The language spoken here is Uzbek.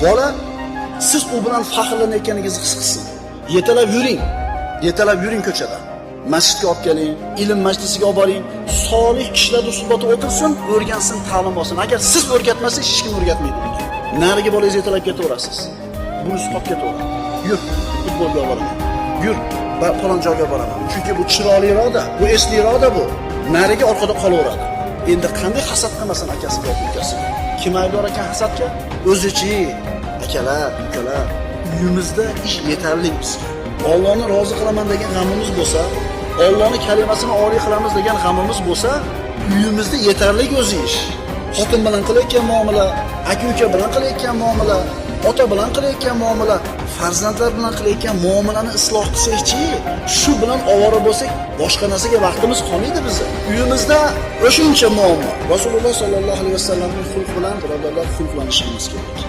bola siz u bilan faxrlanayotganingizni his qilsin. Yetalab yuring ko'chada. Masjidga olib keling, ilm majlisiga olib boring, solih kishilar suhbatida o'tirsin, o'rgansin, ta'lim olsin. Agar siz o'rgatmasangiz, hech kim o'rgatmaydi unga. Nariga bolangizni yetalab ketaverasiz. Bunisi qolib ketaveradi. Yur, futbolga olib boraman. Yur, falon joyga boraman. Chunki bu chiroyli iroda, bu esli iroda bu. Nariga orqada qolaveradi. Endi qanday hasad qilmasin akasiga yoki ukasiga? Kim aybdor ekan hasadga? O'zichi, akalar, ukalar, uyimizda ish yetarli bizga. Allohni rozi qilaman degan g'amimiz bo'lsa, Allohning kalimasini oliy qilamiz degan g'amimiz bo'lsa, uyimizda yetarli o'zi ish. Xotin bilan qilayotgan muomala, aka-uka bilan qilayotgan muomala, ota bilan qilayotgan muomala, farzandlar bilan qilayotgan muomalani isloh qilsak-chi, shu bilan ovora bo'lsak, boshqa narsaga vaqtimiz qolmaydi bizning. Uyimizda o'shuncha muammo. Rasululloh sollallohu alayhi vasallamning xulq bilan birodarlar xulqlanishimiz kerak.